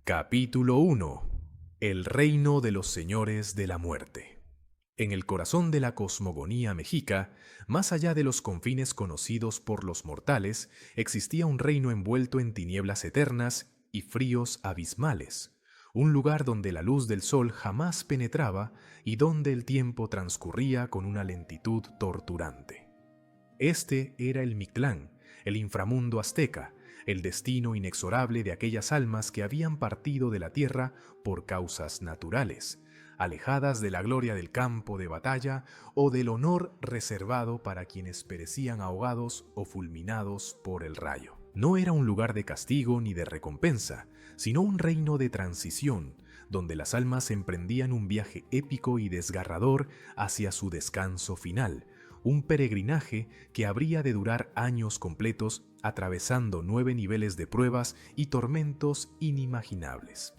Capítulo 1. El reino de los señores de la muerte. En el corazón de la cosmogonía mexica, más allá de los confines conocidos por los mortales, existía un reino envuelto en tinieblas eternas y fríos abismales, un lugar donde la luz del sol jamás penetraba y donde el tiempo transcurría con una lentitud torturante. Este era el Mictlán, el inframundo azteca, el destino inexorable de aquellas almas que habían partido de la tierra por causas naturales, alejadas de la gloria del campo de batalla o del honor reservado para quienes perecían ahogados o fulminados por el rayo. No era un lugar de castigo ni de recompensa, sino un reino de transición, donde las almas emprendían un viaje épico y desgarrador hacia su descanso final, un peregrinaje que habría de durar años completos, atravesando 9 niveles de pruebas y tormentos inimaginables.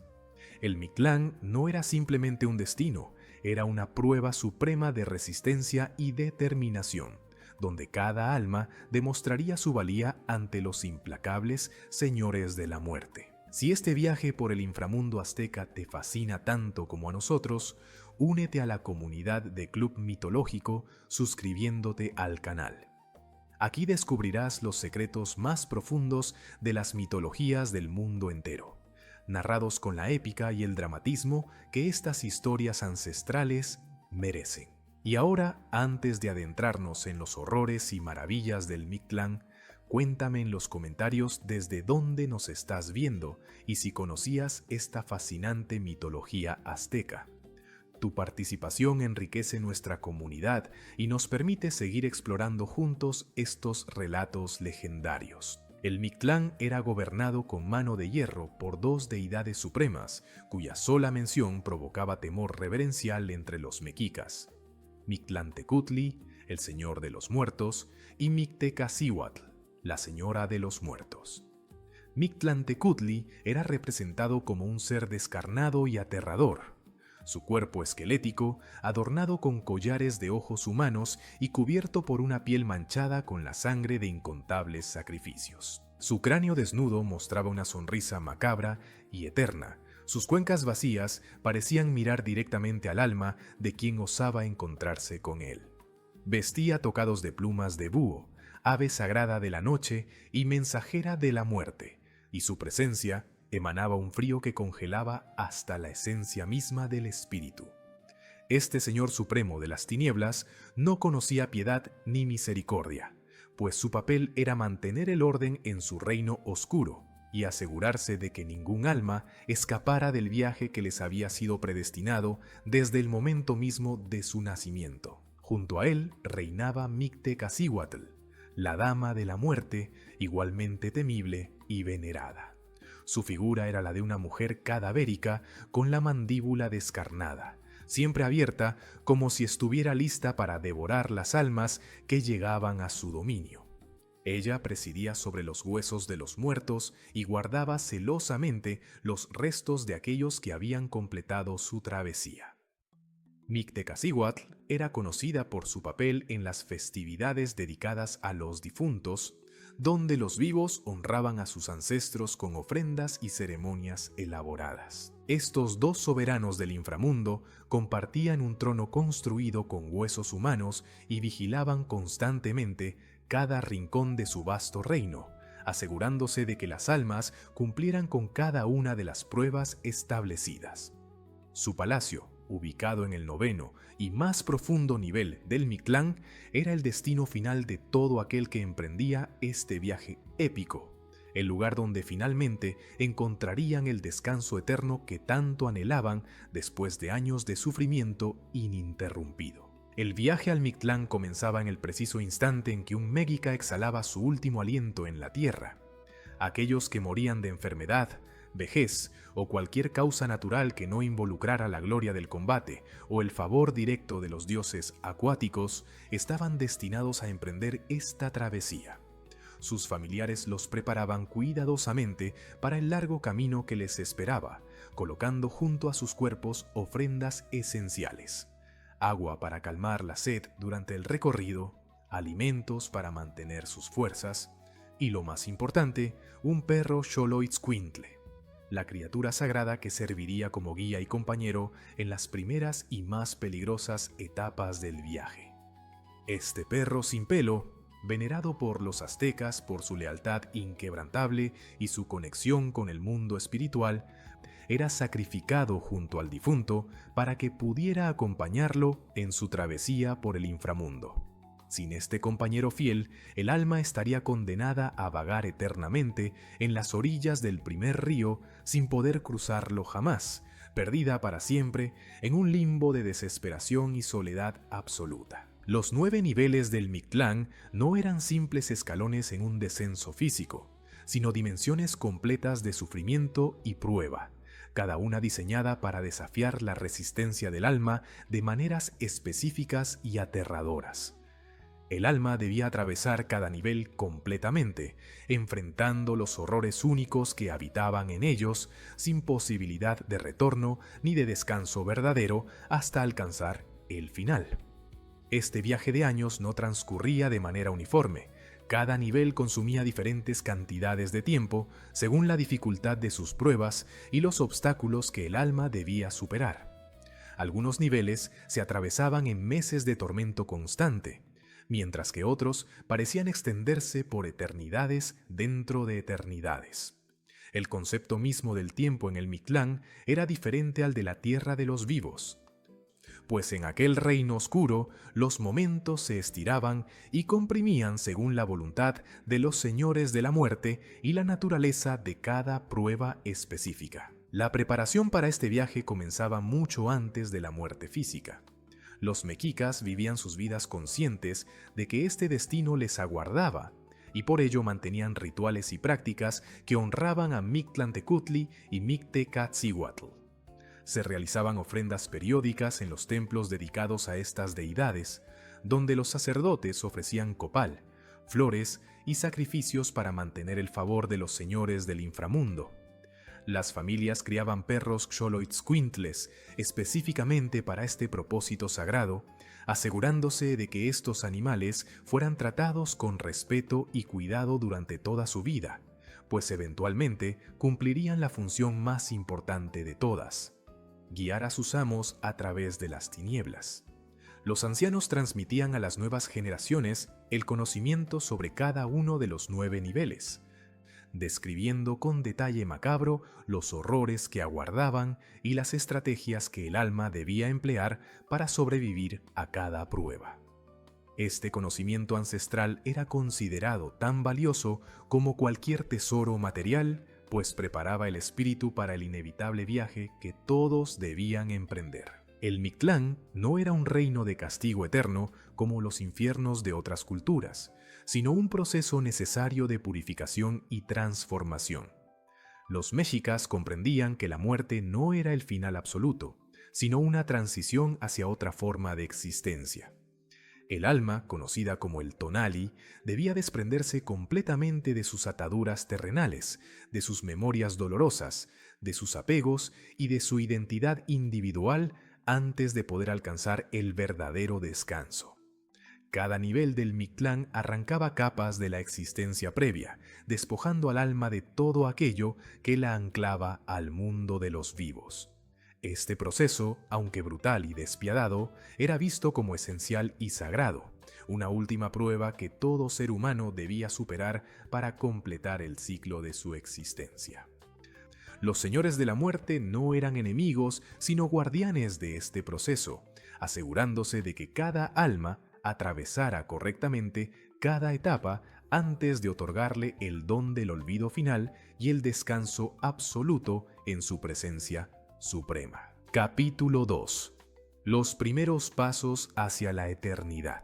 El Mictlán no era simplemente un destino, era una prueba suprema de resistencia y determinación, donde cada alma demostraría su valía ante los implacables señores de la muerte. Si este viaje por el inframundo azteca te fascina tanto como a nosotros, únete a la comunidad de Club Mitológico suscribiéndote al canal. Aquí descubrirás los secretos más profundos de las mitologías del mundo entero, narrados con la épica y el dramatismo que estas historias ancestrales merecen. Y ahora, antes de adentrarnos en los horrores y maravillas del Mictlán, cuéntame en los comentarios desde dónde nos estás viendo y si conocías esta fascinante mitología azteca. Tu participación enriquece nuestra comunidad y nos permite seguir explorando juntos estos relatos legendarios. El Mictlán era gobernado con mano de hierro por 2 deidades supremas, cuya sola mención provocaba temor reverencial entre los mexicas: Mictlantecutli, el señor de los muertos, y Mictecacihuatl, la señora de los muertos. Mictlantecutli era representado como un ser descarnado y aterrador. Su cuerpo esquelético, adornado con collares de ojos humanos y cubierto por una piel manchada con la sangre de incontables sacrificios. Su cráneo desnudo mostraba una sonrisa macabra y eterna. Sus cuencas vacías parecían mirar directamente al alma de quien osaba encontrarse con él. Vestía tocados de plumas de búho, ave sagrada de la noche y mensajera de la muerte, y su presencia emanaba un frío que congelaba hasta la esencia misma del espíritu. Este Señor Supremo de las Tinieblas no conocía piedad ni misericordia, pues su papel era mantener el orden en su reino oscuro y asegurarse de que ningún alma escapara del viaje que les había sido predestinado desde el momento mismo de su nacimiento. Junto a él reinaba Mictecacihuatl, la dama de la muerte, igualmente temible y venerada. Su figura era la de una mujer cadavérica con la mandíbula descarnada, siempre abierta como si estuviera lista para devorar las almas que llegaban a su dominio. Ella presidía sobre los huesos de los muertos y guardaba celosamente los restos de aquellos que habían completado su travesía. Mictecacihuatl era conocida por su papel en las festividades dedicadas a los difuntos, donde los vivos honraban a sus ancestros con ofrendas y ceremonias elaboradas. Estos 2 soberanos del inframundo compartían un trono construido con huesos humanos y vigilaban constantemente cada rincón de su vasto reino, asegurándose de que las almas cumplieran con cada una de las pruebas establecidas. Su palacio, ubicado en el 9º y más profundo nivel del Mictlán, era el destino final de todo aquel que emprendía este viaje épico, el lugar donde finalmente encontrarían el descanso eterno que tanto anhelaban después de años de sufrimiento ininterrumpido. El viaje al Mictlán comenzaba en el preciso instante en que un Mexica exhalaba su último aliento en la tierra. Aquellos que morían de enfermedad, vejez o cualquier causa natural que no involucrara la gloria del combate o el favor directo de los dioses acuáticos estaban destinados a emprender esta travesía. Sus familiares los preparaban cuidadosamente para el largo camino que les esperaba, colocando junto a sus cuerpos ofrendas esenciales: agua para calmar la sed durante el recorrido, alimentos para mantener sus fuerzas y, lo más importante, un perro xoloitzcuintle. la criatura sagrada que serviría como guía y compañero en las primeras y más peligrosas etapas del viaje. Este perro sin pelo, venerado por los aztecas por su lealtad inquebrantable y su conexión con el mundo espiritual, era sacrificado junto al difunto para que pudiera acompañarlo en su travesía por el inframundo. Sin este compañero fiel, el alma estaría condenada a vagar eternamente en las orillas del primer río sin poder cruzarlo jamás, perdida para siempre en un limbo de desesperación y soledad absoluta. Los 9 niveles del Mictlán no eran simples escalones en un descenso físico, sino dimensiones completas de sufrimiento y prueba, cada una diseñada para desafiar la resistencia del alma de maneras específicas y aterradoras. El alma debía atravesar cada nivel completamente, enfrentando los horrores únicos que habitaban en ellos, sin posibilidad de retorno ni de descanso verdadero hasta alcanzar el final. Este viaje de años no transcurría de manera uniforme. Cada nivel consumía diferentes cantidades de tiempo según la dificultad de sus pruebas y los obstáculos que el alma debía superar. Algunos niveles se atravesaban en meses de tormento constante, mientras que otros parecían extenderse por eternidades dentro de eternidades. El concepto mismo del tiempo en el Mictlán era diferente al de la tierra de los vivos, pues en aquel reino oscuro los momentos se estiraban y comprimían según la voluntad de los señores de la muerte y la naturaleza de cada prueba específica. La preparación para este viaje comenzaba mucho antes de la muerte física. Los mexicas vivían sus vidas conscientes de que este destino les aguardaba, y por ello mantenían rituales y prácticas que honraban a Mictlantecutli y Mictecacihuatl. Se realizaban ofrendas periódicas en los templos dedicados a estas deidades, donde los sacerdotes ofrecían copal, flores y sacrificios para mantener el favor de los señores del inframundo. Las familias criaban perros xoloitzcuintles específicamente para este propósito sagrado, asegurándose de que estos animales fueran tratados con respeto y cuidado durante toda su vida, pues eventualmente cumplirían la función más importante de todas: guiar a sus amos a través de las tinieblas. Los ancianos transmitían a las nuevas generaciones el conocimiento sobre cada uno de los 9 niveles, describiendo con detalle macabro los horrores que aguardaban y las estrategias que el alma debía emplear para sobrevivir a cada prueba. Este conocimiento ancestral era considerado tan valioso como cualquier tesoro material, pues preparaba el espíritu para el inevitable viaje que todos debían emprender. El Mictlán no era un reino de castigo eterno como los infiernos de otras culturas, sino un proceso necesario de purificación y transformación. Los mexicas comprendían que la muerte no era el final absoluto, sino una transición hacia otra forma de existencia. El alma, conocida como el tonali, debía desprenderse completamente de sus ataduras terrenales, de sus memorias dolorosas, de sus apegos y de su identidad individual antes de poder alcanzar el verdadero descanso. Cada nivel del Mictlán arrancaba capas de la existencia previa, despojando al alma de todo aquello que la anclaba al mundo de los vivos. Este proceso, aunque brutal y despiadado, era visto como esencial y sagrado, una última prueba que todo ser humano debía superar para completar el ciclo de su existencia. Los señores de la muerte no eran enemigos, sino guardianes de este proceso, asegurándose de que cada alma atravesara correctamente cada etapa antes de otorgarle el don del olvido final y el descanso absoluto en su presencia suprema. Capítulo 2. Los primeros pasos hacia la eternidad.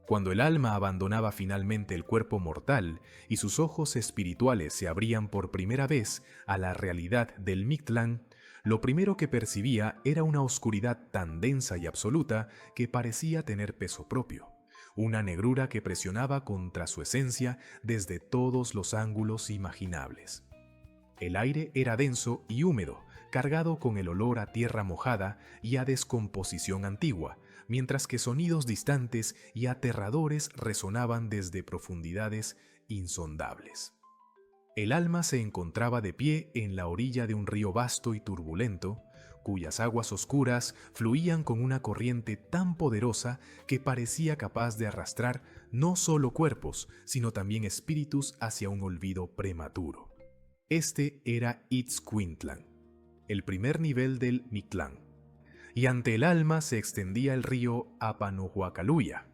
Cuando el alma abandonaba finalmente el cuerpo mortal y sus ojos espirituales se abrían por primera vez a la realidad del Mictlán, lo primero que percibía era una oscuridad tan densa y absoluta que parecía tener peso propio, una negrura que presionaba contra su esencia desde todos los ángulos imaginables. El aire era denso y húmedo, cargado con el olor a tierra mojada y a descomposición antigua, mientras que sonidos distantes y aterradores resonaban desde profundidades insondables. El alma se encontraba de pie en la orilla de un río vasto y turbulento, cuyas aguas oscuras fluían con una corriente tan poderosa que parecía capaz de arrastrar no solo cuerpos, sino también espíritus hacia un olvido prematuro. Este era Itzcuintlan, el primer nivel del Mictlán, y ante el alma se extendía el río Apanohuacaluya,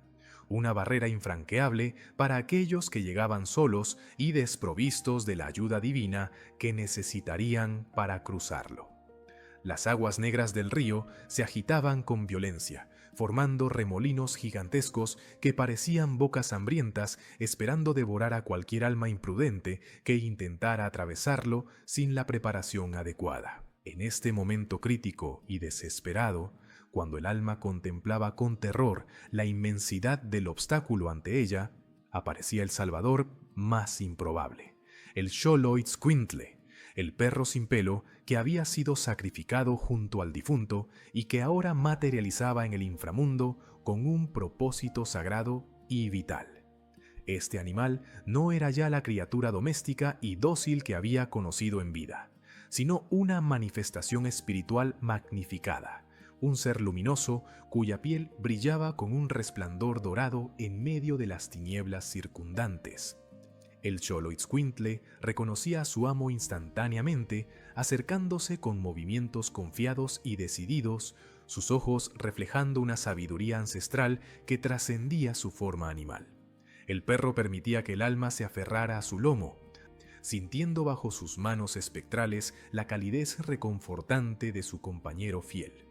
una barrera infranqueable para aquellos que llegaban solos y desprovistos de la ayuda divina que necesitarían para cruzarlo. Las aguas negras del río se agitaban con violencia, formando remolinos gigantescos que parecían bocas hambrientas esperando devorar a cualquier alma imprudente que intentara atravesarlo sin la preparación adecuada. En este momento crítico y desesperado, cuando el alma contemplaba con terror la inmensidad del obstáculo ante ella, aparecía el salvador más improbable, el Xoloitzcuintle, el perro sin pelo que había sido sacrificado junto al difunto y que ahora materializaba en el inframundo con un propósito sagrado y vital. Este animal no era ya la criatura doméstica y dócil que había conocido en vida, sino una manifestación espiritual magnificada, un ser luminoso cuya piel brillaba con un resplandor dorado en medio de las tinieblas circundantes. El Xoloitzcuintle reconocía a su amo instantáneamente, acercándose con movimientos confiados y decididos, sus ojos reflejando una sabiduría ancestral que trascendía su forma animal. El perro permitía que el alma se aferrara a su lomo, sintiendo bajo sus manos espectrales la calidez reconfortante de su compañero fiel.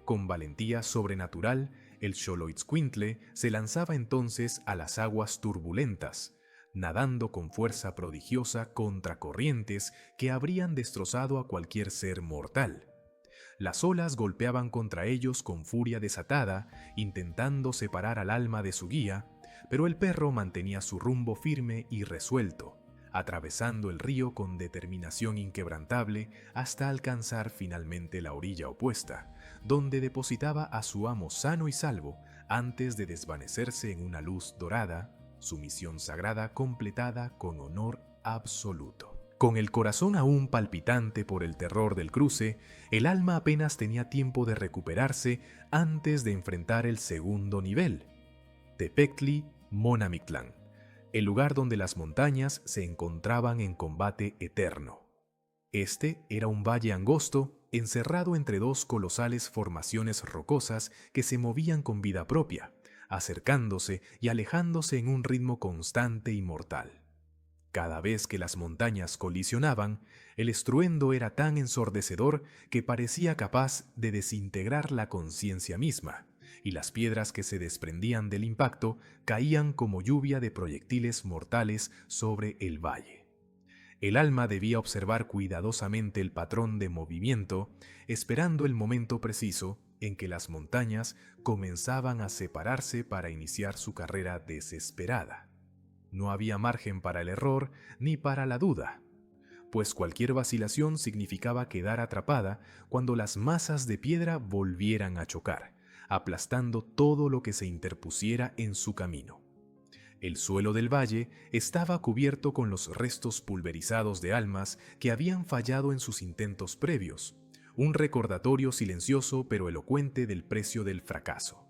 Con valentía sobrenatural, el Xoloitzcuintle se lanzaba entonces a las aguas turbulentas, nadando con fuerza prodigiosa contra corrientes que habrían destrozado a cualquier ser mortal. Las olas golpeaban contra ellos con furia desatada, intentando separar al alma de su guía, pero el perro mantenía su rumbo firme y resuelto, atravesando el río con determinación inquebrantable hasta alcanzar finalmente la orilla opuesta, donde depositaba a su amo sano y salvo antes de desvanecerse en una luz dorada, su misión sagrada completada con honor absoluto. Con el corazón aún palpitante por el terror del cruce, el alma apenas tenía tiempo de recuperarse antes de enfrentar el segundo nivel, Tepectli Monamictlán, el lugar donde las montañas se encontraban en combate eterno. Este era un valle angosto, encerrado entre dos colosales formaciones rocosas que se movían con vida propia, acercándose y alejándose en un ritmo constante y mortal. Cada vez que las montañas colisionaban, el estruendo era tan ensordecedor que parecía capaz de desintegrar la conciencia misma, y las piedras que se desprendían del impacto caían como lluvia de proyectiles mortales sobre el valle. El alma debía observar cuidadosamente el patrón de movimiento, esperando el momento preciso en que las montañas comenzaban a separarse para iniciar su carrera desesperada. No había margen para el error ni para la duda, pues cualquier vacilación significaba quedar atrapada cuando las masas de piedra volvieran a chocar, aplastando todo lo que se interpusiera en su camino. El suelo del valle estaba cubierto con los restos pulverizados de almas que habían fallado en sus intentos previos, un recordatorio silencioso pero elocuente del precio del fracaso.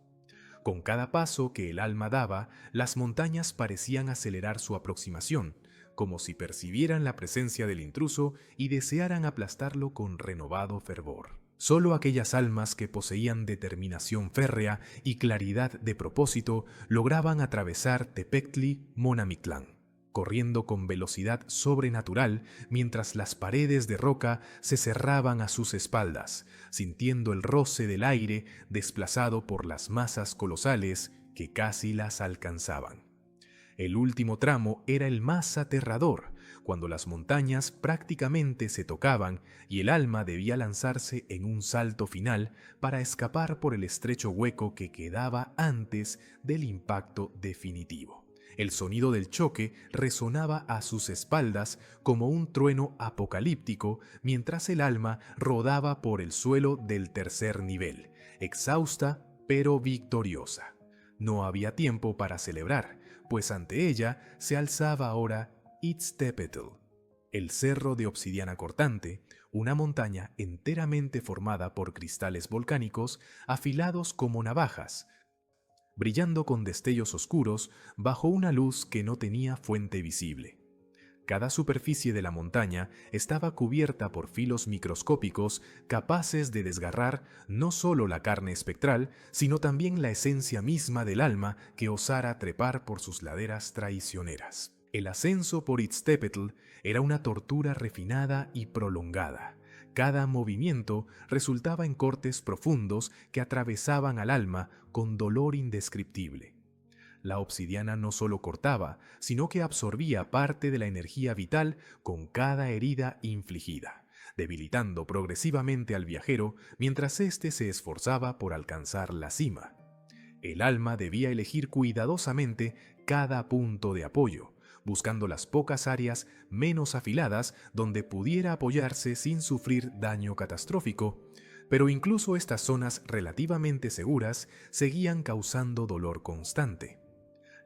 Con cada paso que el alma daba, las montañas parecían acelerar su aproximación, como si percibieran la presencia del intruso y desearan aplastarlo con renovado fervor. Solo aquellas almas que poseían determinación férrea y claridad de propósito lograban atravesar Tepectli Monamictlán, corriendo con velocidad sobrenatural mientras las paredes de roca se cerraban a sus espaldas, sintiendo el roce del aire desplazado por las masas colosales que casi las alcanzaban. El último tramo era el más aterrador, cuando las montañas prácticamente se tocaban y el alma debía lanzarse en un salto final para escapar por el estrecho hueco que quedaba antes del impacto definitivo. El sonido del choque resonaba a sus espaldas como un trueno apocalíptico mientras el alma rodaba por el suelo del tercer nivel, exhausta pero victoriosa. No había tiempo para celebrar, pues ante ella se alzaba ahora Itztepetl, El cerro de obsidiana cortante, una montaña enteramente formada por cristales volcánicos afilados como navajas, brillando con destellos oscuros bajo una luz que no tenía fuente visible. Cada superficie de la montaña estaba cubierta por filos microscópicos capaces de desgarrar no solo la carne espectral, sino también la esencia misma del alma que osara trepar por sus laderas traicioneras. El ascenso por Itztepetl era una tortura refinada y prolongada. Cada movimiento resultaba en cortes profundos que atravesaban al alma con dolor indescriptible. La obsidiana no solo cortaba, sino que absorbía parte de la energía vital con cada herida infligida, debilitando progresivamente al viajero mientras éste se esforzaba por alcanzar la cima. El alma debía elegir cuidadosamente cada punto de apoyo, buscando las pocas áreas menos afiladas donde pudiera apoyarse sin sufrir daño catastrófico, pero incluso estas zonas relativamente seguras seguían causando dolor constante.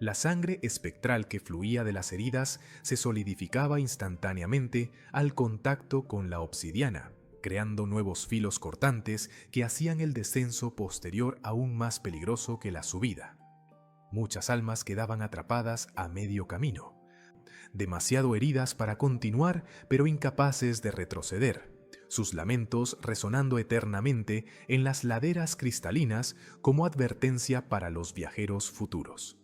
La sangre espectral que fluía de las heridas se solidificaba instantáneamente al contacto con la obsidiana, creando nuevos filos cortantes que hacían el descenso posterior aún más peligroso que la subida. Muchas almas quedaban atrapadas a medio camino, demasiado heridas para continuar, pero incapaces de retroceder, sus lamentos resonando eternamente en las laderas cristalinas como advertencia para los viajeros futuros.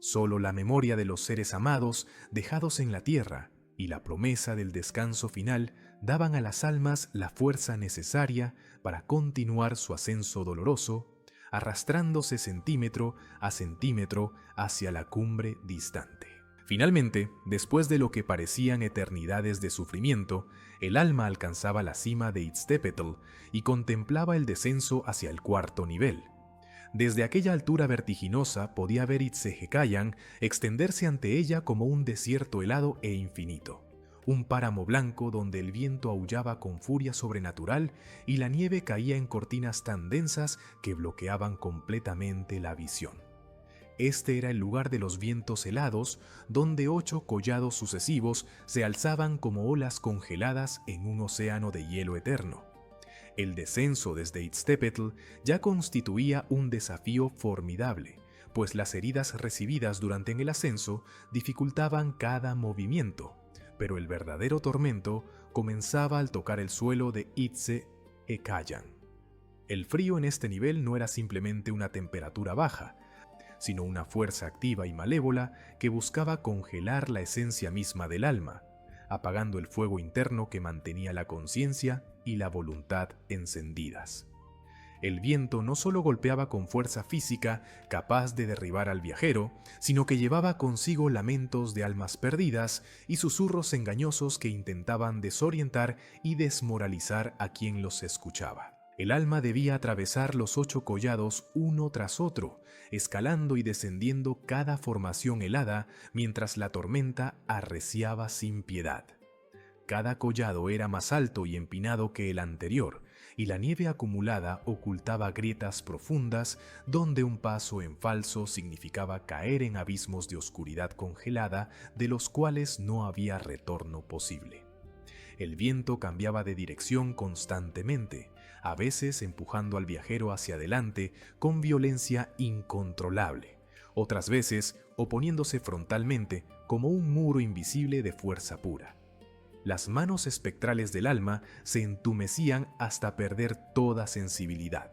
Solo la memoria de los seres amados dejados en la tierra y la promesa del descanso final daban a las almas la fuerza necesaria para continuar su ascenso doloroso, arrastrándose centímetro a centímetro hacia la cumbre distante. Finalmente, después de lo que parecían eternidades de sufrimiento, el alma alcanzaba la cima de Itztepetl y contemplaba el descenso hacia el cuarto nivel. Desde aquella altura vertiginosa podía ver Itzehecayan extenderse ante ella como un desierto helado e infinito, un páramo blanco donde el viento aullaba con furia sobrenatural y la nieve caía en cortinas tan densas que bloqueaban completamente la visión. Este era el lugar de los vientos helados, donde 8 collados sucesivos se alzaban como olas congeladas en un océano de hielo eterno. El descenso desde Itztepetl ya constituía un desafío formidable, pues las heridas recibidas durante el ascenso dificultaban cada movimiento, pero el verdadero tormento comenzaba al tocar el suelo de Itzehecayan. El frío en este nivel no era simplemente una temperatura baja, sino una fuerza activa y malévola que buscaba congelar la esencia misma del alma, apagando el fuego interno que mantenía la conciencia y la voluntad encendidas. El viento no solo golpeaba con fuerza física capaz de derribar al viajero, sino que llevaba consigo lamentos de almas perdidas y susurros engañosos que intentaban desorientar y desmoralizar a quien los escuchaba. El alma debía atravesar los 8 collados uno tras otro, escalando y descendiendo cada formación helada mientras la tormenta arreciaba sin piedad. Cada collado era más alto y empinado que el anterior, y la nieve acumulada ocultaba grietas profundas donde un paso en falso significaba caer en abismos de oscuridad congelada de los cuales no había retorno posible. El viento cambiaba de dirección constantemente, a veces empujando al viajero hacia adelante con violencia incontrolable, otras veces oponiéndose frontalmente como un muro invisible de fuerza pura. Las manos espectrales del alma se entumecían hasta perder toda sensibilidad.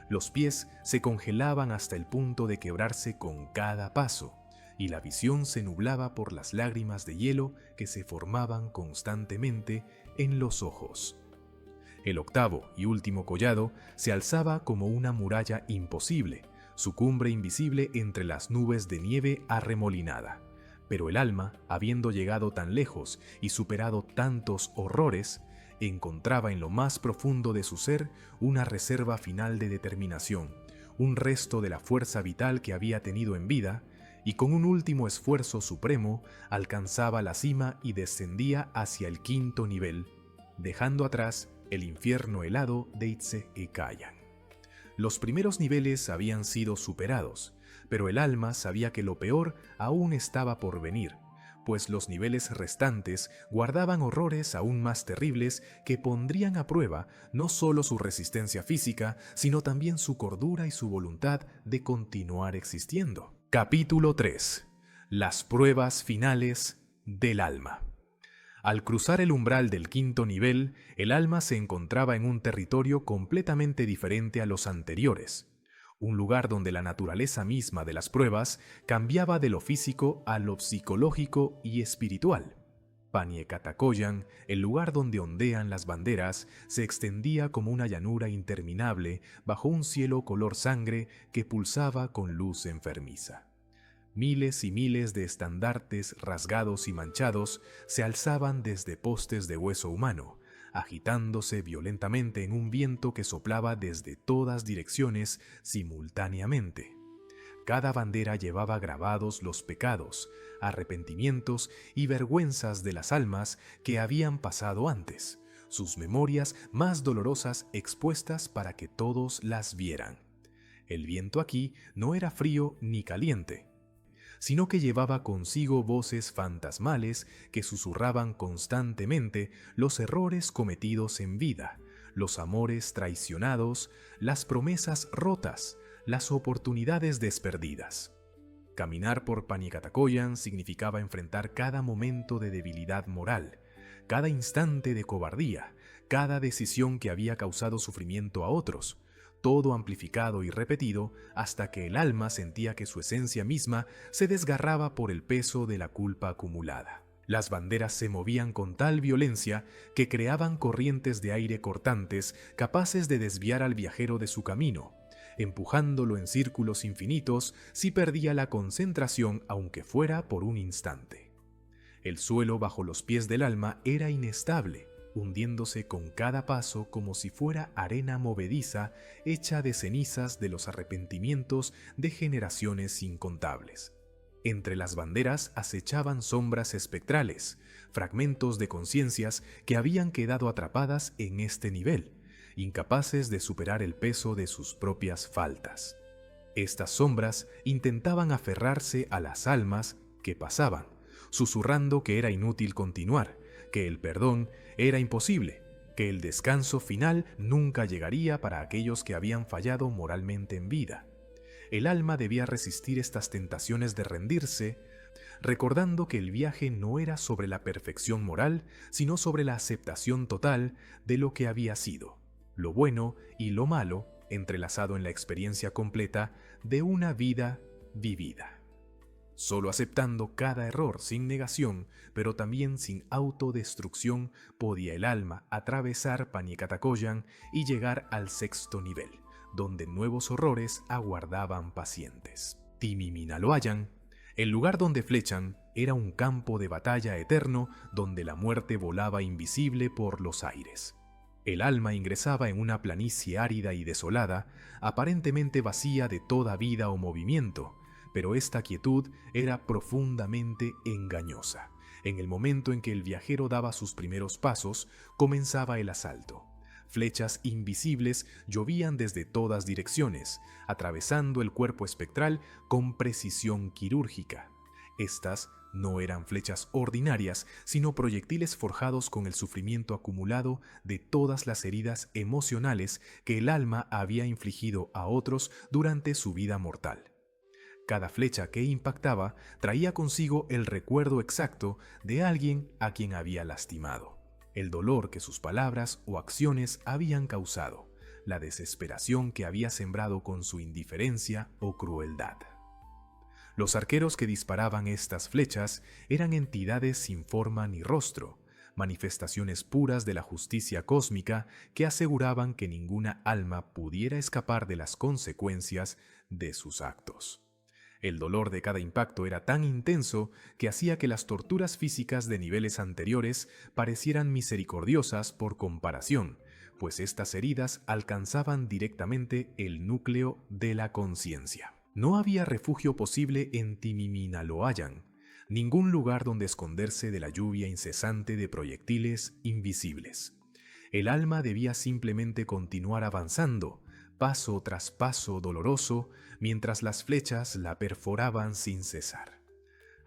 Los pies se congelaban hasta el punto de quebrarse con cada paso, y la visión se nublaba por las lágrimas de hielo que se formaban constantemente en los ojos. El octavo y último collado se alzaba como una muralla imposible, su cumbre invisible entre las nubes de nieve arremolinada. Pero el alma, habiendo llegado tan lejos y superado tantos horrores, encontraba en lo más profundo de su ser una reserva final de determinación, un resto de la fuerza vital que había tenido en vida, y con un último esfuerzo supremo alcanzaba la cima y descendía hacia el quinto nivel, dejando atrás el infierno helado de Itzehecayan. Los primeros niveles habían sido superados, pero el alma sabía que lo peor aún estaba por venir, pues los niveles restantes guardaban horrores aún más terribles que pondrían a prueba no solo su resistencia física, sino también su cordura y su voluntad de continuar existiendo. Capítulo 3. Las pruebas finales del alma. Al cruzar el umbral del quinto nivel, el alma se encontraba en un territorio completamente diferente a los anteriores. Un lugar donde la naturaleza misma de las pruebas cambiaba de lo físico a lo psicológico y espiritual. Paniekatakoyan, el lugar donde ondean las banderas, se extendía como una llanura interminable bajo un cielo color sangre que pulsaba con luz enfermiza. Miles y miles de estandartes rasgados y manchados se alzaban desde postes de hueso humano, agitándose violentamente en un viento que soplaba desde todas direcciones simultáneamente. Cada bandera llevaba grabados los pecados, arrepentimientos y vergüenzas de las almas que habían pasado antes, sus memorias más dolorosas expuestas para que todos las vieran. El viento aquí no era frío ni caliente, sino que llevaba consigo voces fantasmales que susurraban constantemente los errores cometidos en vida, los amores traicionados, las promesas rotas, las oportunidades desperdidas. Caminar por Paniekatakoyan significaba enfrentar cada momento de debilidad moral, cada instante de cobardía, cada decisión que había causado sufrimiento a otros, todo amplificado y repetido hasta que el alma sentía que su esencia misma se desgarraba por el peso de la culpa acumulada. Las banderas se movían con tal violencia que creaban corrientes de aire cortantes capaces de desviar al viajero de su camino, empujándolo en círculos infinitos si perdía la concentración aunque fuera por un instante. El suelo bajo los pies del alma era inestable, hundiéndose con cada paso como si fuera arena movediza hecha de cenizas de los arrepentimientos de generaciones incontables. Entre las banderas acechaban sombras espectrales, fragmentos de conciencias que habían quedado atrapadas en este nivel, incapaces de superar el peso de sus propias faltas. Estas sombras intentaban aferrarse a las almas que pasaban, susurrando que era inútil continuar, que el perdón era imposible, que el descanso final nunca llegaría para aquellos que habían fallado moralmente en vida. El alma debía resistir estas tentaciones de rendirse, recordando que el viaje no era sobre la perfección moral, sino sobre la aceptación total de lo que había sido, lo bueno y lo malo, entrelazado en la experiencia completa de una vida vivida. Solo aceptando cada error sin negación, pero también sin autodestrucción, podía el alma atravesar Paniekatakoyan y llegar al sexto nivel, donde nuevos horrores aguardaban pacientes. Timiminaloayan, el lugar donde flechan, era un campo de batalla eterno donde la muerte volaba invisible por los aires. El alma ingresaba en una planicie árida y desolada, aparentemente vacía de toda vida o movimiento, pero esta quietud era profundamente engañosa. En el momento en que el viajero daba sus primeros pasos, comenzaba el asalto. Flechas invisibles llovían desde todas direcciones, atravesando el cuerpo espectral con precisión quirúrgica. Estas no eran flechas ordinarias, sino proyectiles forjados con el sufrimiento acumulado de todas las heridas emocionales que el alma había infligido a otros durante su vida mortal. Cada flecha que impactaba traía consigo el recuerdo exacto de alguien a quien había lastimado, el dolor que sus palabras o acciones habían causado, la desesperación que había sembrado con su indiferencia o crueldad. Los arqueros que disparaban estas flechas eran entidades sin forma ni rostro, manifestaciones puras de la justicia cósmica que aseguraban que ninguna alma pudiera escapar de las consecuencias de sus actos. El dolor de cada impacto era tan intenso que hacía que las torturas físicas de niveles anteriores parecieran misericordiosas por comparación, pues estas heridas alcanzaban directamente el núcleo de la conciencia. No había refugio posible en Timiminaloayan, ningún lugar donde esconderse de la lluvia incesante de proyectiles invisibles. El alma debía simplemente continuar avanzando, paso tras paso doloroso, mientras las flechas la perforaban sin cesar.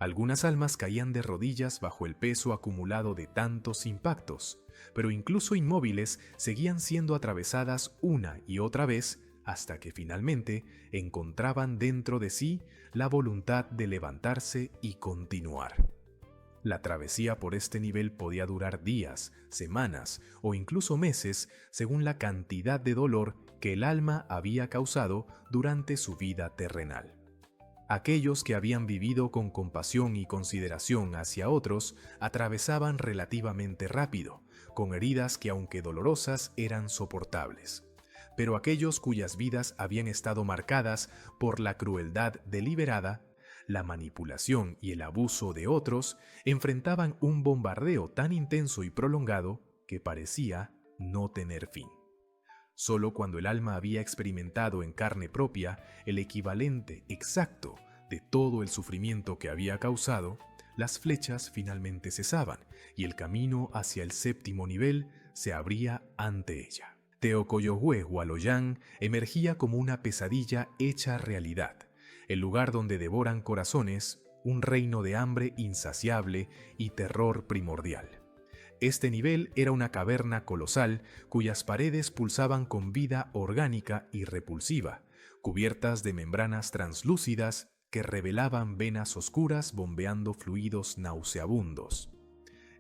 Algunas almas caían de rodillas bajo el peso acumulado de tantos impactos, pero incluso inmóviles seguían siendo atravesadas una y otra vez hasta que finalmente encontraban dentro de sí la voluntad de levantarse y continuar. La travesía por este nivel podía durar días, semanas o incluso meses según la cantidad de dolor que el alma había causado durante su vida terrenal. Aquellos que habían vivido con compasión y consideración hacia otros atravesaban relativamente rápido, con heridas que aunque dolorosas eran soportables. Pero aquellos cuyas vidas habían estado marcadas por la crueldad deliberada, la manipulación y el abuso de otros, enfrentaban un bombardeo tan intenso y prolongado que parecía no tener fin. Solo cuando el alma había experimentado en carne propia el equivalente exacto de todo el sufrimiento que había causado, las flechas finalmente cesaban y el camino hacia el séptimo nivel se abría ante ella. Teocoyohue Hualoyán emergía como una pesadilla hecha realidad, el lugar donde devoran corazones, un reino de hambre insaciable y terror primordial. Este nivel era una caverna colosal cuyas paredes pulsaban con vida orgánica y repulsiva, cubiertas de membranas translúcidas que revelaban venas oscuras bombeando fluidos nauseabundos.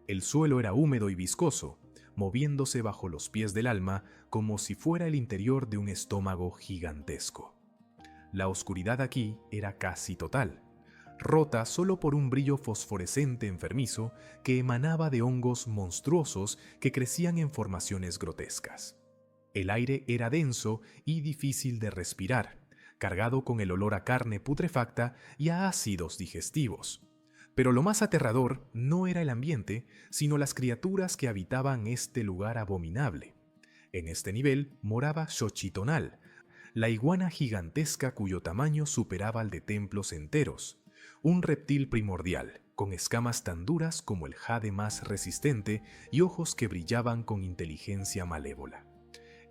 El suelo era húmedo y viscoso, moviéndose bajo los pies del alma como si fuera el interior de un estómago gigantesco. La oscuridad aquí era casi total, rota solo por un brillo fosforescente enfermizo que emanaba de hongos monstruosos que crecían en formaciones grotescas. El aire era denso y difícil de respirar, cargado con el olor a carne putrefacta y a ácidos digestivos. Pero lo más aterrador no era el ambiente, sino las criaturas que habitaban este lugar abominable. En este nivel moraba Xochitonal, la iguana gigantesca cuyo tamaño superaba al de templos enteros, un reptil primordial, con escamas tan duras como el jade más resistente y ojos que brillaban con inteligencia malévola.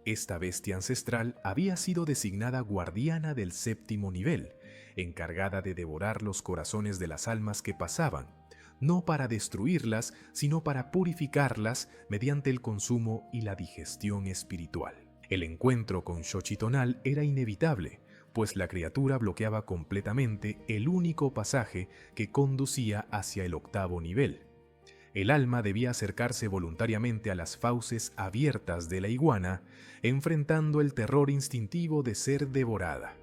Esta bestia ancestral había sido designada guardiana del séptimo nivel, encargada de devorar los corazones de las almas que pasaban, no para destruirlas, sino para purificarlas mediante el consumo y la digestión espiritual. El encuentro con Xochitonal era inevitable, pues la criatura bloqueaba completamente el único pasaje que conducía hacia el octavo nivel. El alma debía acercarse voluntariamente a las fauces abiertas de la iguana, enfrentando el terror instintivo de ser devorada.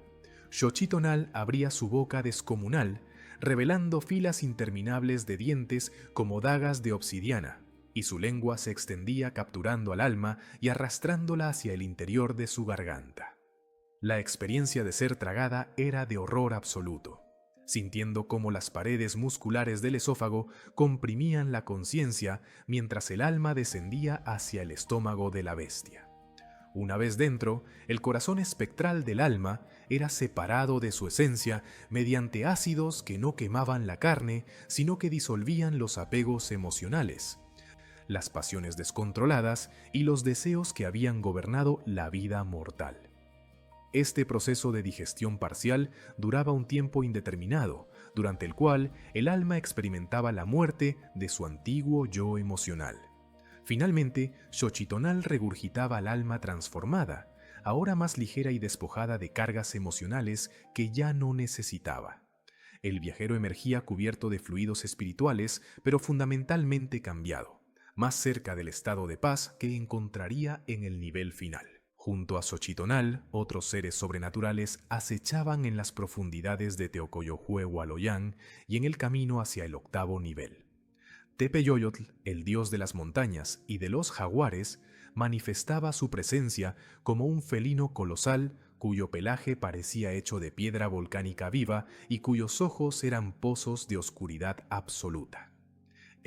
Xochitonal abría su boca descomunal, revelando filas interminables de dientes como dagas de obsidiana, y su lengua se extendía capturando al alma y arrastrándola hacia el interior de su garganta. La experiencia de ser tragada era de horror absoluto, sintiendo cómo las paredes musculares del esófago comprimían la conciencia mientras el alma descendía hacia el estómago de la bestia. Una vez dentro, el corazón espectral del alma era separado de su esencia mediante ácidos que no quemaban la carne, sino que disolvían los apegos emocionales, las pasiones descontroladas y los deseos que habían gobernado la vida mortal. Este proceso de digestión parcial duraba un tiempo indeterminado, durante el cual el alma experimentaba la muerte de su antiguo yo emocional. Finalmente, Xochitonal regurgitaba al alma transformada, ahora más ligera y despojada de cargas emocionales que ya no necesitaba. El viajero emergía cubierto de fluidos espirituales, pero fundamentalmente cambiado, más cerca del estado de paz que encontraría en el nivel final. Junto a Xochitonal, otros seres sobrenaturales acechaban en las profundidades de Teocoyohue Hualoyán y en el camino hacia el octavo nivel. Tepeyoyotl, el dios de las montañas y de los jaguares, manifestaba su presencia como un felino colosal cuyo pelaje parecía hecho de piedra volcánica viva y cuyos ojos eran pozos de oscuridad absoluta.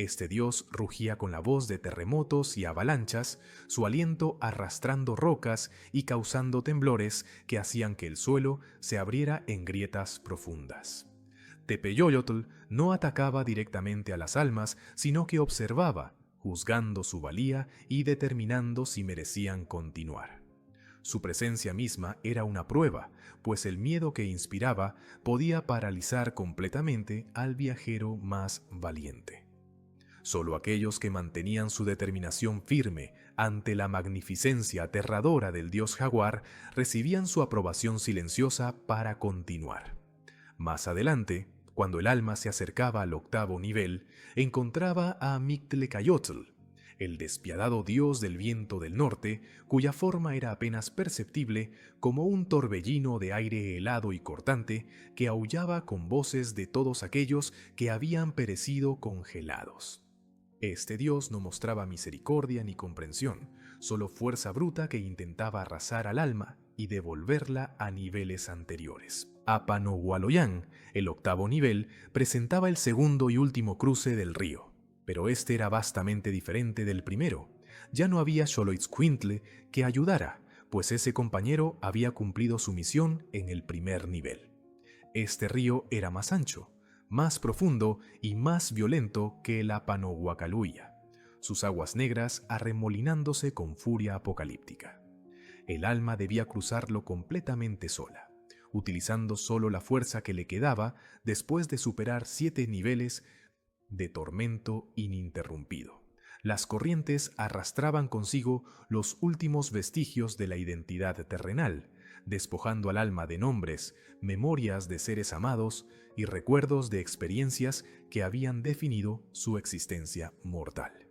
Este dios rugía con la voz de terremotos y avalanchas, su aliento arrastrando rocas y causando temblores que hacían que el suelo se abriera en grietas profundas. Tepeyoyotl no atacaba directamente a las almas, sino que observaba, juzgando su valía y determinando si merecían continuar. Su presencia misma era una prueba, pues el miedo que inspiraba podía paralizar completamente al viajero más valiente. Solo aquellos que mantenían su determinación firme ante la magnificencia aterradora del dios jaguar recibían su aprobación silenciosa para continuar. Más adelante, cuando el alma se acercaba al 8º nivel, encontraba a Mictlecayotl, el despiadado dios del viento del norte, cuya forma era apenas perceptible como un torbellino de aire helado y cortante que aullaba con voces de todos aquellos que habían perecido congelados. Este dios no mostraba misericordia ni comprensión, solo fuerza bruta que intentaba arrasar al alma y devolverla a niveles anteriores. Apanohualoyan, el 8º nivel, presentaba el segundo y último cruce del río, pero este era vastamente diferente del primero. Ya no había Xoloitzcuintle que ayudara, pues ese compañero había cumplido su misión en el primer nivel. Este río era más ancho, más profundo y más violento que el Apanohuacaluya, sus aguas negras arremolinándose con furia apocalíptica. El alma debía cruzarlo completamente sola, utilizando solo la fuerza que le quedaba después de superar 7 niveles de tormento ininterrumpido. Las corrientes arrastraban consigo los últimos vestigios de la identidad terrenal, despojando al alma de nombres, memorias de seres amados y recuerdos de experiencias que habían definido su existencia mortal.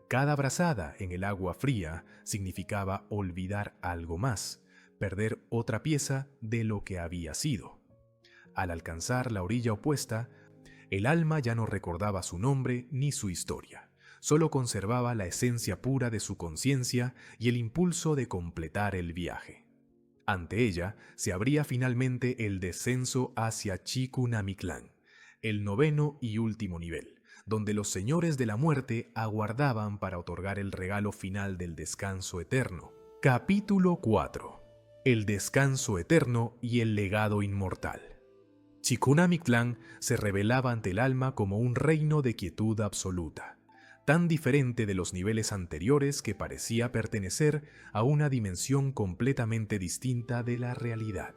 Cada brazada en el agua fría significaba olvidar algo más, perder otra pieza de lo que había sido. Al alcanzar la orilla opuesta, el alma ya no recordaba su nombre ni su historia, solo conservaba la esencia pura de su conciencia y el impulso de completar el viaje. Ante ella se abría finalmente el descenso hacia Chikunamictlán, el 9º y último nivel, donde los señores de la muerte aguardaban para otorgar el regalo final del descanso eterno. Capítulo 4. El descanso eterno y el legado inmortal. Chikunamictlán se revelaba ante el alma como un reino de quietud absoluta, tan diferente de los niveles anteriores que parecía pertenecer a una dimensión completamente distinta de la realidad.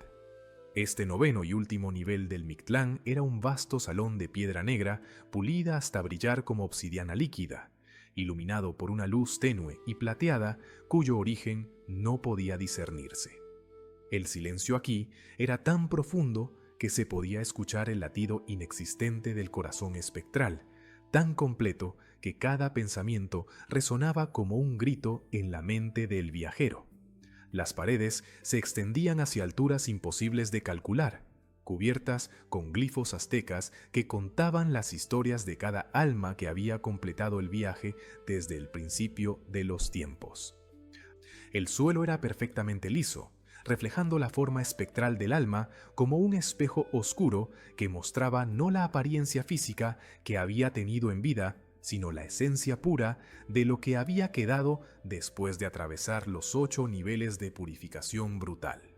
Este 9º y último nivel del Mictlán era un vasto salón de piedra negra pulida hasta brillar como obsidiana líquida, iluminado por una luz tenue y plateada cuyo origen no podía discernirse. El silencio aquí era tan profundo que se podía escuchar el latido inexistente del corazón espectral, tan completo que cada pensamiento resonaba como un grito en la mente del viajero. Las paredes se extendían hacia alturas imposibles de calcular, cubiertas con glifos aztecas que contaban las historias de cada alma que había completado el viaje desde el principio de los tiempos. El suelo era perfectamente liso, reflejando la forma espectral del alma como un espejo oscuro que mostraba no la apariencia física que había tenido en vida, sino la esencia pura de lo que había quedado después de atravesar los 8 niveles de purificación brutal.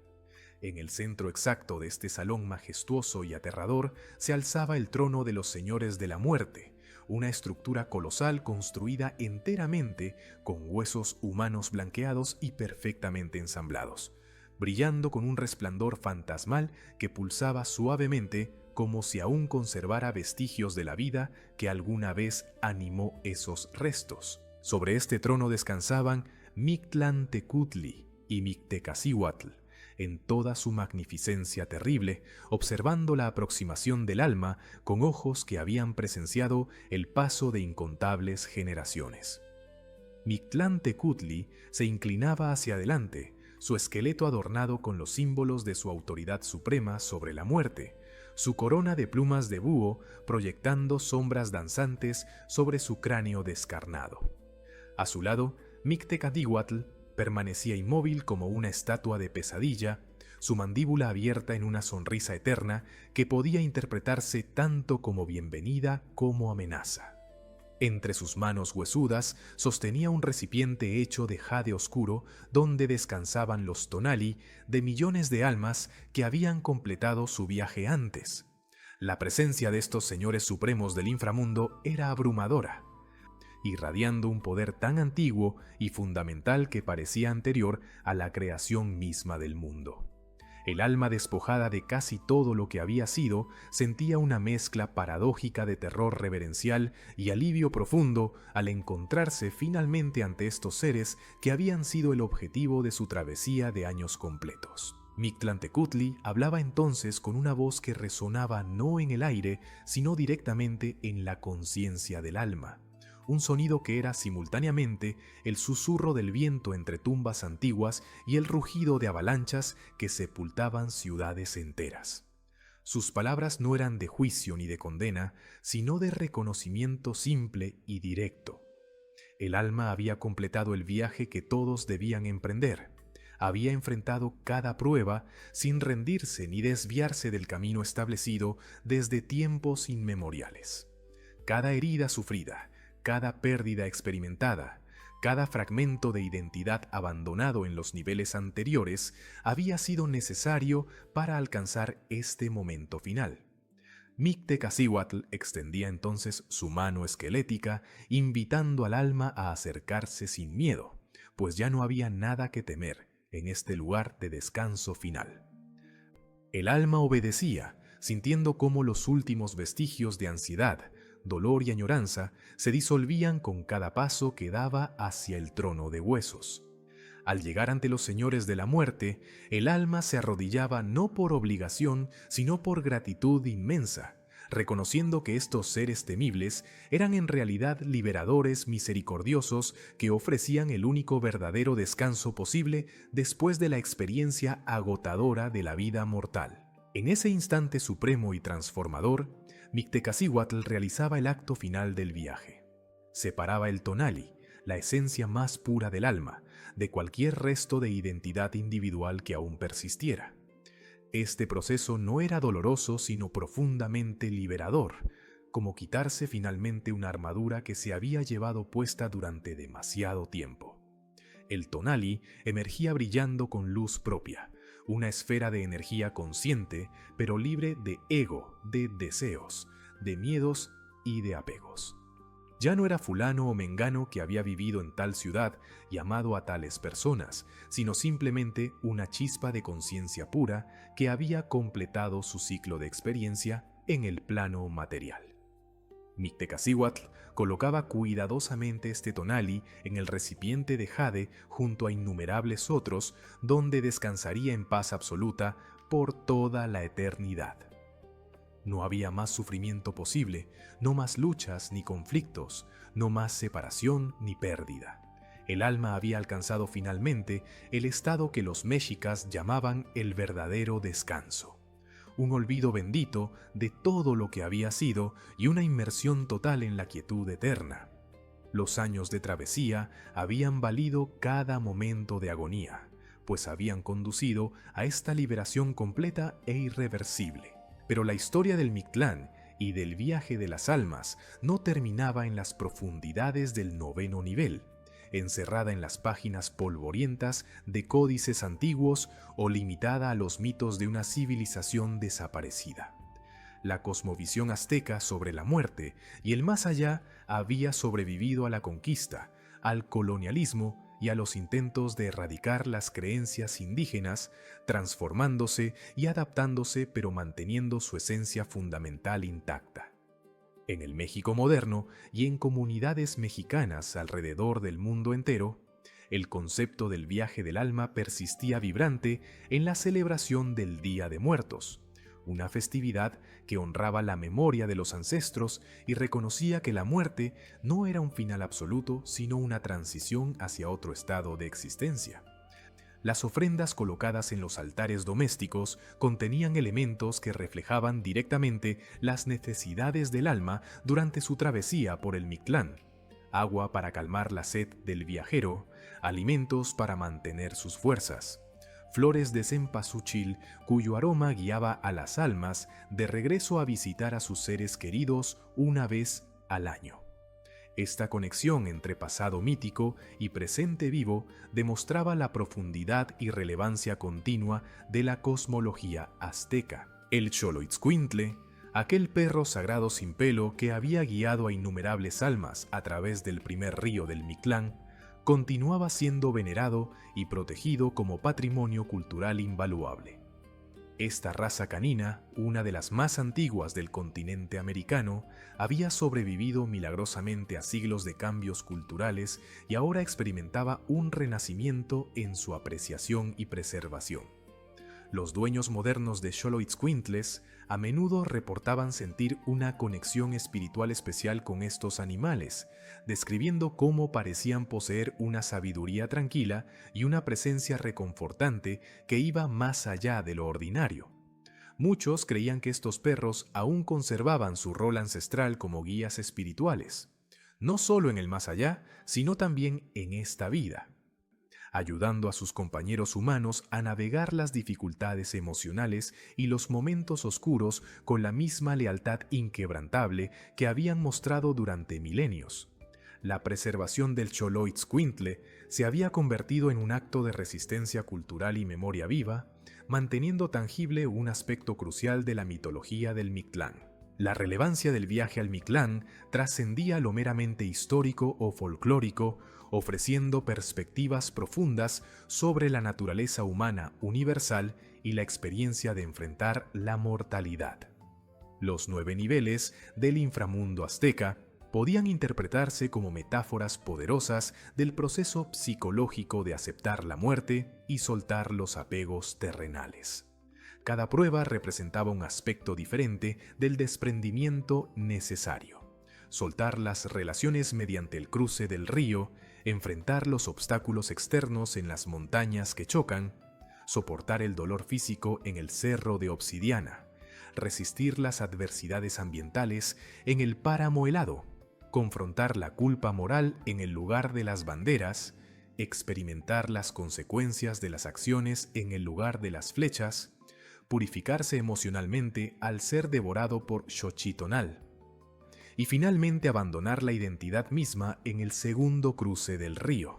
En el centro exacto de este salón majestuoso y aterrador se alzaba el trono de los señores de la muerte, una estructura colosal construida enteramente con huesos humanos blanqueados y perfectamente ensamblados, brillando con un resplandor fantasmal que pulsaba suavemente como si aún conservara vestigios de la vida que alguna vez animó esos restos. Sobre este trono descansaban Mictlantecutli y Mictecacihuatl, en toda su magnificencia terrible, observando la aproximación del alma con ojos que habían presenciado el paso de incontables generaciones. Mictlantecutli se inclinaba hacia adelante, su esqueleto adornado con los símbolos de su autoridad suprema sobre la muerte, su corona de plumas de búho proyectando sombras danzantes sobre su cráneo descarnado. A su lado, Mictecacihuatl permanecía inmóvil como una estatua de pesadilla, su mandíbula abierta en una sonrisa eterna que podía interpretarse tanto como bienvenida como amenaza. Entre sus manos huesudas sostenía un recipiente hecho de jade oscuro donde descansaban los tonali de millones de almas que habían completado su viaje antes. La presencia de estos señores supremos del inframundo era abrumadora. irradiando un poder tan antiguo y fundamental que parecía anterior a la creación misma del mundo. El alma despojada de casi todo lo que había sido sentía una mezcla paradójica de terror reverencial y alivio profundo al encontrarse finalmente ante estos seres que habían sido el objetivo de su travesía de años completos. Mictlantecutli hablaba entonces con una voz que resonaba no en el aire, sino directamente en la conciencia del alma. Un sonido que era simultáneamente el susurro del viento entre tumbas antiguas y el rugido de avalanchas que sepultaban ciudades enteras. Sus palabras no eran de juicio ni de condena, sino de reconocimiento simple y directo. El alma había completado el viaje que todos debían emprender. Había enfrentado cada prueba sin rendirse ni desviarse del camino establecido desde tiempos inmemoriales. Cada herida sufrida, cada pérdida experimentada, cada fragmento de identidad abandonado en los niveles anteriores había sido necesario para alcanzar este momento final. Mictecacihuatl extendía entonces su mano esquelética, invitando al alma a acercarse sin miedo, pues ya no había nada que temer en este lugar de descanso final. El alma obedecía, sintiendo cómo los últimos vestigios de ansiedad, dolor y añoranza se disolvían con cada paso que daba hacia el trono de huesos. Al llegar ante los señores de la muerte, el alma se arrodillaba no por obligación, sino por gratitud inmensa, reconociendo que estos seres temibles eran en realidad liberadores misericordiosos que ofrecían el único verdadero descanso posible después de la experiencia agotadora de la vida mortal. En ese instante supremo y transformador, Mictecacihuatl realizaba el acto final del viaje. Separaba el tonali, la esencia más pura del alma, de cualquier resto de identidad individual que aún persistiera. Este proceso no era doloroso, sino profundamente liberador, como quitarse finalmente una armadura que se había llevado puesta durante demasiado tiempo. El tonali emergía brillando con luz propia, una esfera de energía consciente, pero libre de ego, de deseos, de miedos y de apegos. Ya no era fulano o mengano que había vivido en tal ciudad y amado a tales personas, sino simplemente una chispa de conciencia pura que había completado su ciclo de experiencia en el plano material. Mictecacihuatl colocaba cuidadosamente este tonali en el recipiente de jade junto a innumerables otros, donde descansaría en paz absoluta por toda la eternidad. No había más sufrimiento posible, no más luchas ni conflictos, no más separación ni pérdida. El alma había alcanzado finalmente el estado que los mexicas llamaban el verdadero descanso. Un olvido bendito de todo lo que había sido y una inmersión total en la quietud eterna. Los años de travesía habían valido cada momento de agonía, pues habían conducido a esta liberación completa e irreversible. Pero la historia del Mictlán y del viaje de las almas no terminaba en las profundidades del 9º nivel, encerrada en las páginas polvorientas de códices antiguos o limitada a los mitos de una civilización desaparecida. La cosmovisión azteca sobre la muerte y el más allá había sobrevivido a la conquista, al colonialismo y a los intentos de erradicar las creencias indígenas, transformándose y adaptándose pero manteniendo su esencia fundamental intacta. En el México moderno y en comunidades mexicanas alrededor del mundo entero, el concepto del viaje del alma persistía vibrante en la celebración del Día de Muertos, una festividad que honraba la memoria de los ancestros y reconocía que la muerte no era un final absoluto, sino una transición hacia otro estado de existencia. Las ofrendas colocadas en los altares domésticos contenían elementos que reflejaban directamente las necesidades del alma durante su travesía por el Mictlán: agua para calmar la sed del viajero, alimentos para mantener sus fuerzas, flores de cempasúchil cuyo aroma guiaba a las almas de regreso a visitar a sus seres queridos una vez al año. Esta conexión entre pasado mítico y presente vivo demostraba la profundidad y relevancia continua de la cosmología azteca. El Xoloitzcuintle, Aquel perro sagrado sin pelo que había guiado a innumerables almas a través del primer río del Mictlán, continuaba siendo venerado y protegido como patrimonio cultural invaluable. Esta raza canina, una de las más antiguas del continente americano, había sobrevivido milagrosamente a siglos de cambios culturales y ahora experimentaba un renacimiento en su apreciación y preservación. Los dueños modernos de Xoloitzcuintles a menudo reportaban sentir una conexión espiritual especial con estos animales, describiendo cómo parecían poseer una sabiduría tranquila y una presencia reconfortante que iba más allá de lo ordinario. Muchos creían que estos perros aún conservaban su rol ancestral como guías espirituales, no solo en el más allá, sino también en esta vida, ayudando a sus compañeros humanos a navegar las dificultades emocionales y los momentos oscuros con la misma lealtad inquebrantable que habían mostrado durante milenios. La preservación del Xoloitzcuintle se había convertido en un acto de resistencia cultural y memoria viva, manteniendo tangible un aspecto crucial de la mitología del Mictlán. La relevancia del viaje al Mictlán trascendía lo meramente histórico o folclórico, ofreciendo perspectivas profundas sobre la naturaleza humana universal y la experiencia de enfrentar la mortalidad. Los 9 niveles del inframundo azteca podían interpretarse como metáforas poderosas del proceso psicológico de aceptar la muerte y soltar los apegos terrenales. Cada prueba representaba un aspecto diferente del desprendimiento necesario. Soltar las relaciones mediante el cruce del río, enfrentar los obstáculos externos en las montañas que chocan, soportar el dolor físico en el cerro de obsidiana, resistir las adversidades ambientales en el páramo helado, confrontar la culpa moral en el lugar de las banderas, experimentar las consecuencias de las acciones en el lugar de las flechas, purificarse emocionalmente al ser devorado por Xochitonal, y finalmente abandonar la identidad misma en el segundo cruce del río.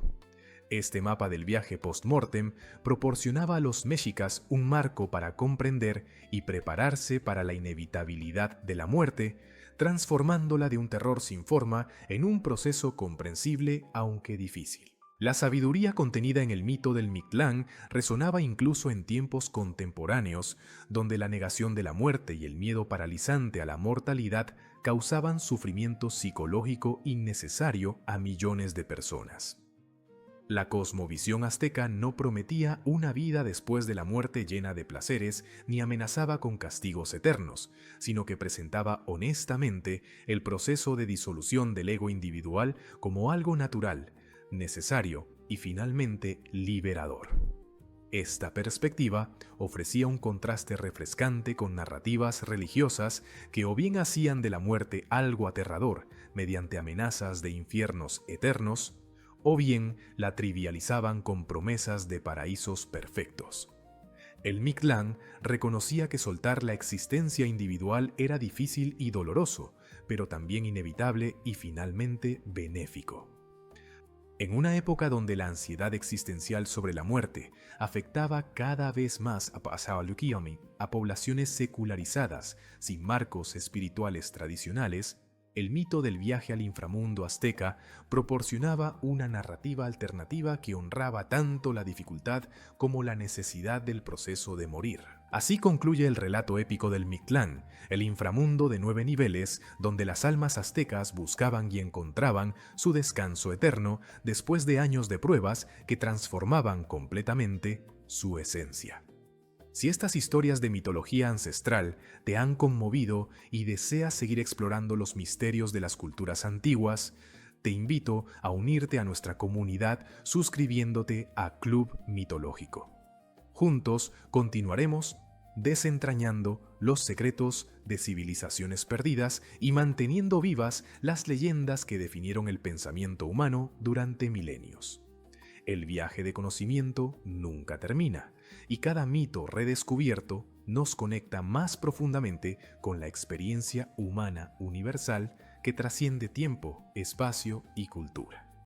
Este mapa del viaje post-mortem proporcionaba a los mexicas un marco para comprender y prepararse para la inevitabilidad de la muerte, transformándola de un terror sin forma en un proceso comprensible aunque difícil. La sabiduría contenida en el mito del Mictlán resonaba incluso en tiempos contemporáneos, donde la negación de la muerte y el miedo paralizante a la mortalidad causaban sufrimiento psicológico innecesario a millones de personas. La cosmovisión azteca no prometía una vida después de la muerte llena de placeres ni amenazaba con castigos eternos, sino que presentaba honestamente el proceso de disolución del ego individual como algo natural, necesario y finalmente liberador. Esta perspectiva ofrecía un contraste refrescante con narrativas religiosas que o bien hacían de la muerte algo aterrador mediante amenazas de infiernos eternos, o bien la trivializaban con promesas de paraísos perfectos. El Mictlán reconocía que soltar la existencia individual era difícil y doloroso, pero también inevitable y finalmente benéfico. En una época donde la ansiedad existencial sobre la muerte afectaba cada vez más a poblaciones secularizadas sin marcos espirituales tradicionales, el mito del viaje al inframundo azteca proporcionaba una narrativa alternativa que honraba tanto la dificultad como la necesidad del proceso de morir. Así concluye el relato épico del Mictlán, el inframundo de 9 niveles donde las almas aztecas buscaban y encontraban su descanso eterno después de años de pruebas que transformaban completamente su esencia. Si estas historias de mitología ancestral te han conmovido y deseas seguir explorando los misterios de las culturas antiguas, te invito a unirte a nuestra comunidad suscribiéndote a Club Mitológico. Juntos continuaremos desentrañando los secretos de civilizaciones perdidas y manteniendo vivas las leyendas que definieron el pensamiento humano durante milenios. El viaje de conocimiento nunca termina, y cada mito redescubierto nos conecta más profundamente con la experiencia humana universal que trasciende tiempo, espacio y cultura.